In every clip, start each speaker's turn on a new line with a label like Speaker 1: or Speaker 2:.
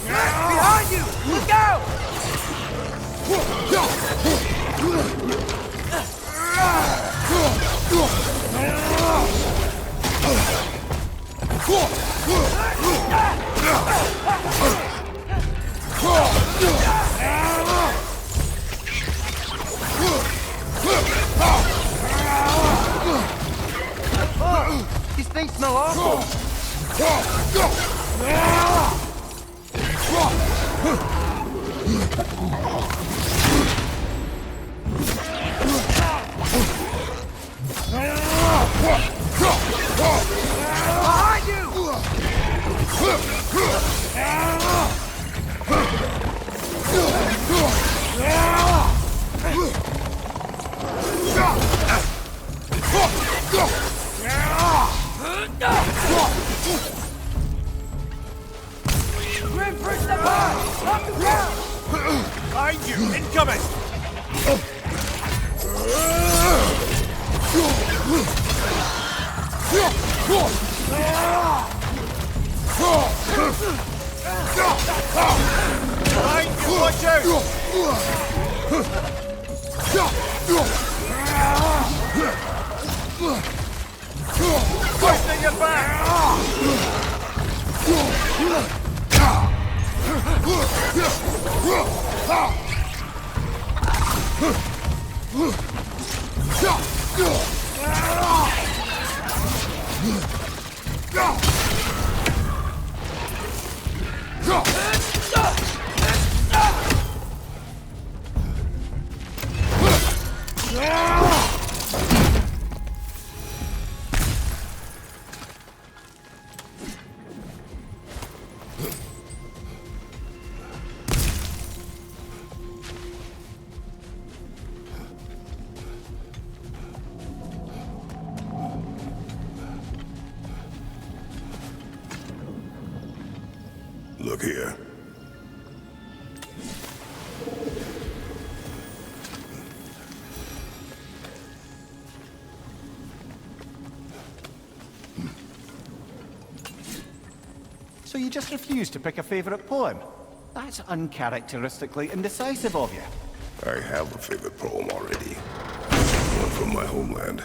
Speaker 1: Behind you! Look out! These things smell awful. Behind you! Grim, first step high! Off the ground!
Speaker 2: Behind you! Incoming! Behind you! Watch out! Twisting your back!
Speaker 3: Look here.
Speaker 4: So you just refuse to pick a favorite poem? That's uncharacteristically indecisive of you.
Speaker 3: I have a favorite poem already. One from my homeland.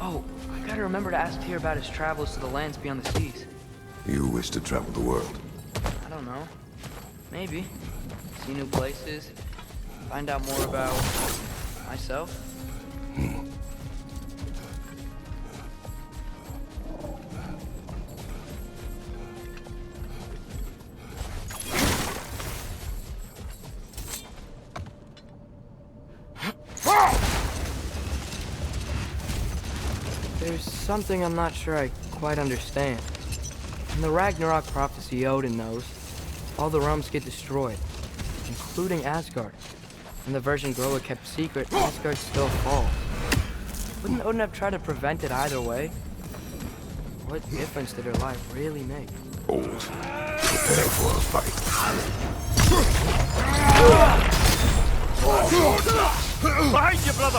Speaker 1: Oh, I gotta remember to ask Tyr about his travels to the lands beyond the seas.
Speaker 3: You wish to travel the world?
Speaker 1: I don't know. Maybe. See new places. Find out more about myself. There's something I'm not sure I quite understand. In the Ragnarok prophecy Odin knows, all the realms get destroyed, including Asgard. And the version Groa kept secret, Asgard still falls. Wouldn't Odin have tried to prevent it either way? What difference did her life really make?
Speaker 3: Old. Prepare for a fight.
Speaker 2: Behind you, brother!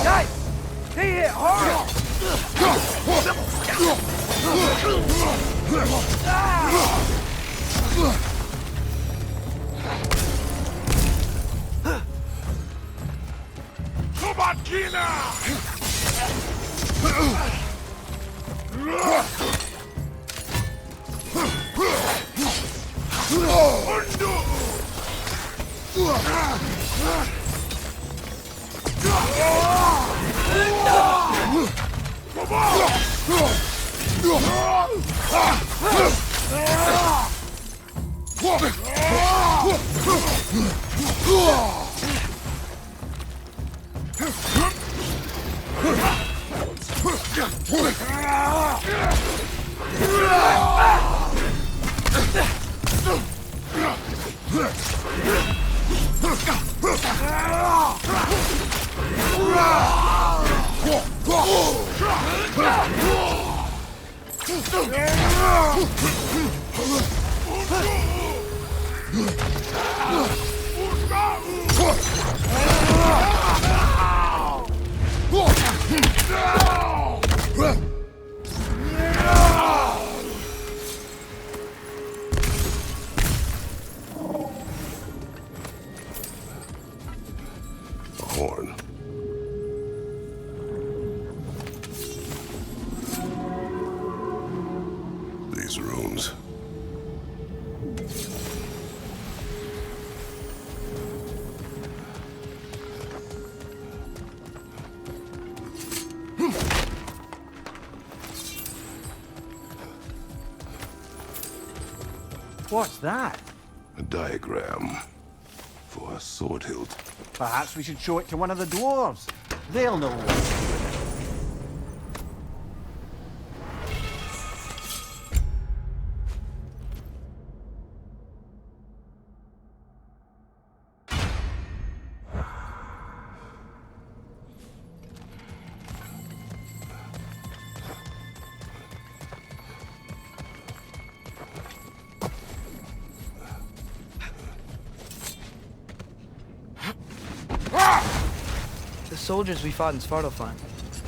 Speaker 1: Guys! He hit hard!
Speaker 3: Horn. These rooms.
Speaker 4: What's that?
Speaker 3: A diagram for a sword hilt.
Speaker 4: Perhaps we should show it to one of the dwarves. They'll know what to do with it.
Speaker 1: The soldiers we fought in Svartalfheim,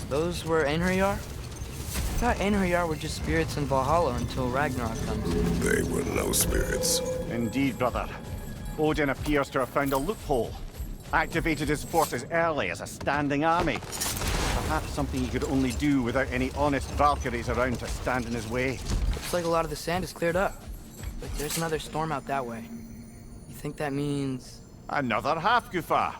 Speaker 1: those were Einherjar? I thought Einherjar were just spirits in Valhalla until Ragnarok comes.
Speaker 3: They were no spirits.
Speaker 4: Indeed, brother. Odin appears to have found a loophole. Activated his forces early as a standing army. Perhaps something he could only do without any honest Valkyries around to stand in his way.
Speaker 1: Looks like a lot of the sand is cleared up. But there's another storm out that way. You think that means...
Speaker 4: Another half-Gufa.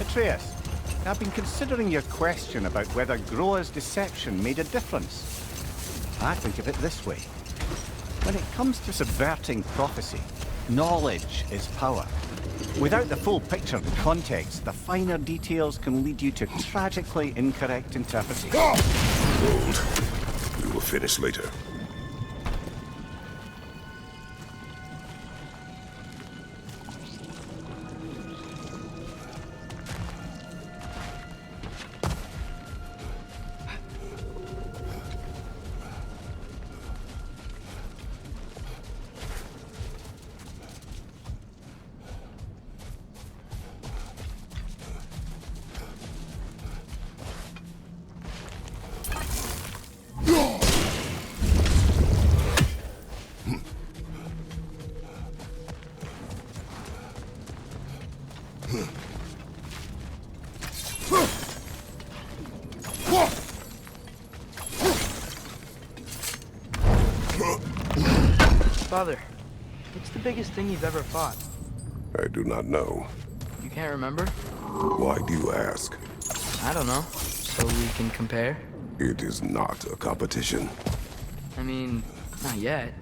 Speaker 4: Atreus, I've been considering your question about whether Groa's deception made a difference. I think of it this way. When it comes to subverting prophecy, knowledge is power. Without the full picture and context, the finer details can lead you to tragically incorrect interpretation.
Speaker 3: Hold. We will finish later.
Speaker 1: Father, what's the biggest thing you've ever fought?
Speaker 3: I do not know.
Speaker 1: You can't remember?
Speaker 3: Why do you ask?
Speaker 1: I don't know. So we can compare?
Speaker 3: It is not a competition.
Speaker 1: I mean, not yet.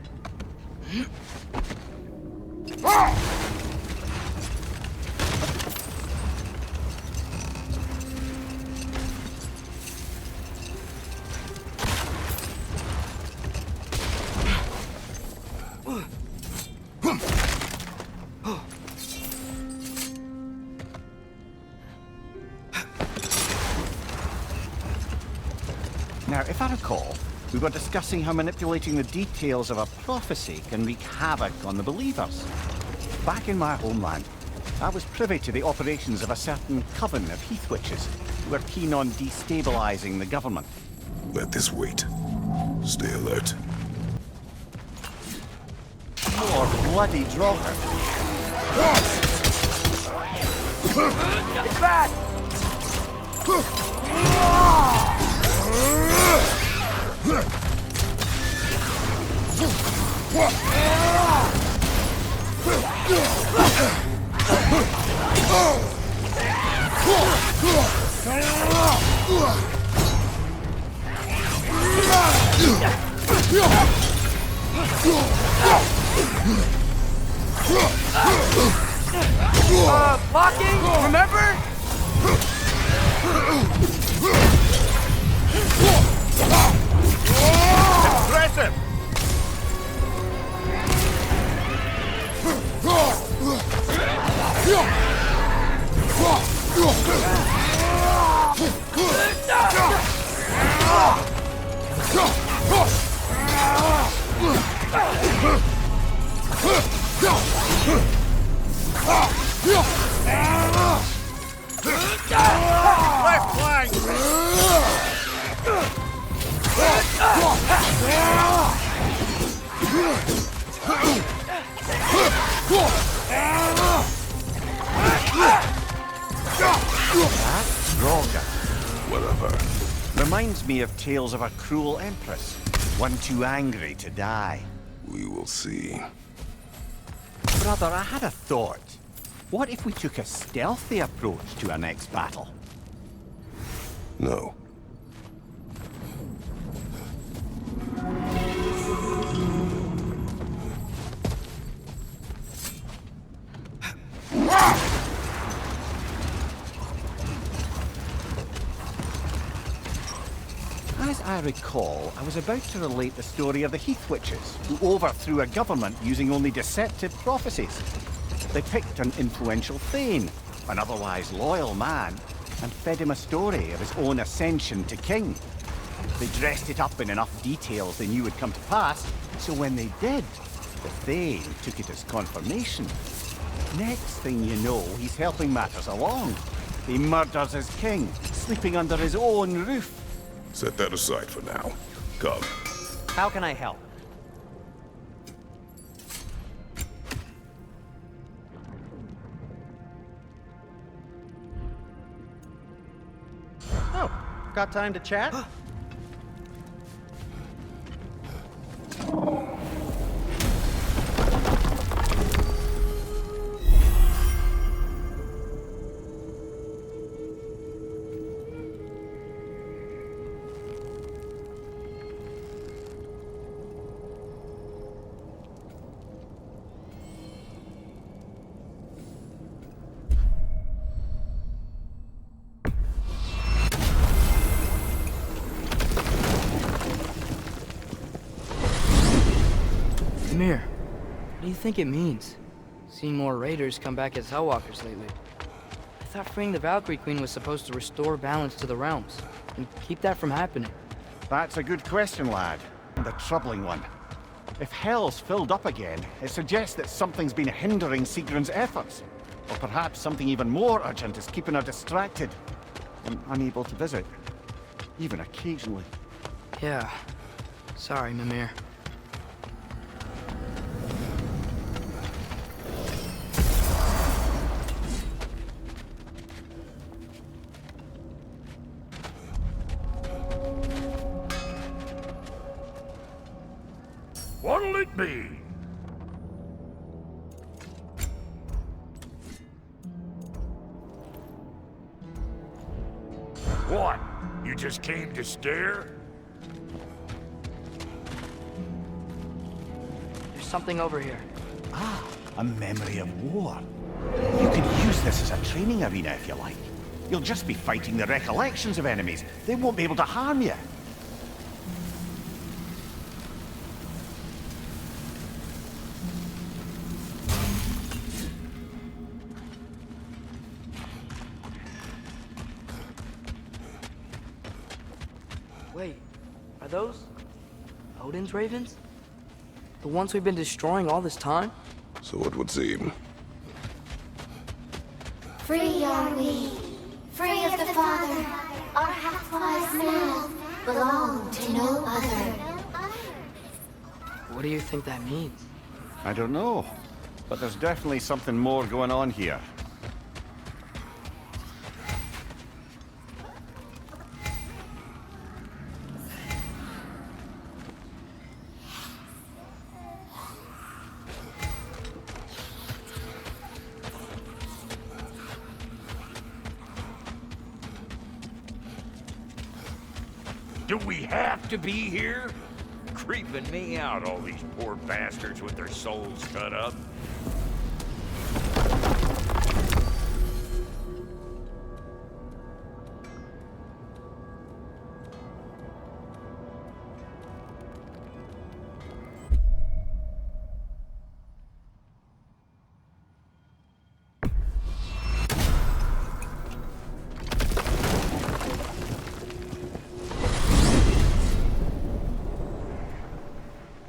Speaker 4: Now, if I recall, we were discussing how manipulating the details of a prophecy can wreak havoc on the believers. Back in my homeland, I was privy to the operations of a certain coven of heath witches who were keen on destabilizing the government.
Speaker 3: Let this wait. Stay alert.
Speaker 4: More bloody dropper.
Speaker 1: It's back! Blocking, remember?
Speaker 2: Impressive! Left flank!
Speaker 4: That's Droga.
Speaker 3: Whatever.
Speaker 4: Reminds me of tales of a cruel empress, one too angry to die.
Speaker 3: We will see.
Speaker 4: Brother, I had a thought. What if we took a stealthy approach to our next battle?
Speaker 3: No.
Speaker 4: As I recall, I was about to relate the story of the Heath Witches, who overthrew a government using only deceptive prophecies. They picked an influential Thane, an otherwise loyal man, and fed him a story of his own ascension to king. They dressed it up in enough details they knew would come to pass, so when they did, the Thane took it as confirmation. Next thing you know, he's helping matters along. He murders his king, sleeping under his own roof.
Speaker 3: Set that aside for now. Come.
Speaker 5: How can I help? Oh, got time to chat?
Speaker 1: Mimir, what do you think it means? Seeing more raiders come back as Hellwalkers lately. I thought freeing the Valkyrie Queen was supposed to restore balance to the realms, and keep that from happening.
Speaker 4: That's a good question, lad. And a troubling one. If Hell's filled up again, it suggests that something's been hindering Sigrun's efforts. Or perhaps something even more urgent is keeping her distracted and unable to visit. Even occasionally.
Speaker 1: Yeah. Sorry, Mimir.
Speaker 2: What'll it be? What? You just came to stare?
Speaker 1: There's something over here.
Speaker 4: Ah, a memory of war. You could use this as a training arena if you like. You'll just be fighting the recollections of enemies. They won't be able to harm you.
Speaker 1: Wait, are those Odin's ravens? The ones we've been destroying all this time?
Speaker 3: So it would seem.
Speaker 6: Free are we, free of the Father. Our half-wise man belong to no other.
Speaker 1: What do you think that means?
Speaker 4: I don't know, but there's definitely something more going on here.
Speaker 2: Do we have to be here? Creeping me out, all these poor bastards with their souls cut up.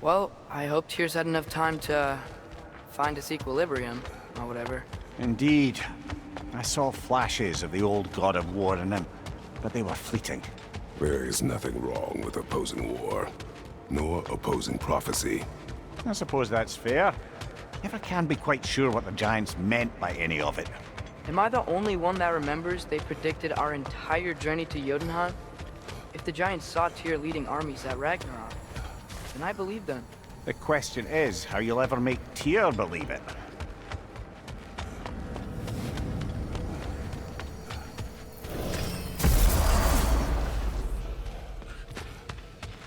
Speaker 1: Well, I hope Tyr's had enough time to find its equilibrium, or whatever.
Speaker 4: Indeed. I saw flashes of the old god of war in him, but they were fleeting.
Speaker 3: There is nothing wrong with opposing war, nor opposing prophecy.
Speaker 4: I suppose that's fair. Never can be quite sure what the Giants meant by any of it.
Speaker 1: Am I the only one that remembers they predicted our entire journey to Jotunheim? If the Giants saw Tyr leading armies at Ragnarok, then I believe them.
Speaker 4: The question is how you'll ever make Tyr believe it.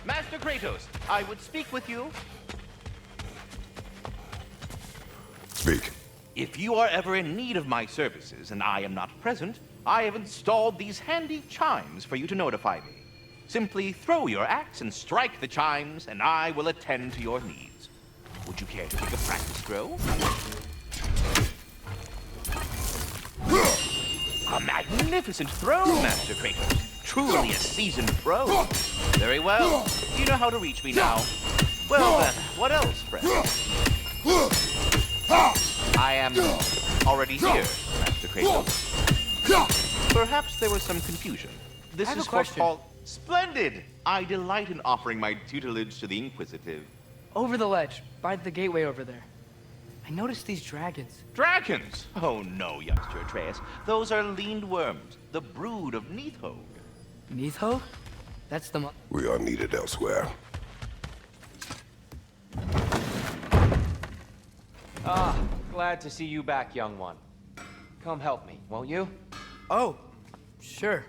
Speaker 7: Master Kratos, I would speak with you.
Speaker 3: Speak.
Speaker 7: If you are ever in need of my services and I am not present, I have installed these handy chimes for you to notify me. Simply throw your axe and strike the chimes, and I will attend to your needs. Would you care to take a practice throw? A magnificent throw, Master Kratos. Truly a seasoned pro. Very well. You know how to reach me now. Well then, what else, friend? I am already here, Master Kratos. Perhaps there was some confusion. This
Speaker 1: I have
Speaker 7: is
Speaker 1: a question.
Speaker 7: called... Splendid! I delight in offering my tutelage to the Inquisitive.
Speaker 1: Over the ledge, by the gateway over there. I noticed these dragons.
Speaker 7: Dragons! Oh no, youngster Atreus. Those are lean worms, the brood of Nidhogg.
Speaker 1: Nidhogg? That's the
Speaker 3: We are needed elsewhere.
Speaker 5: Ah, glad to see you back, young one. Come help me, won't you?
Speaker 1: Oh, sure.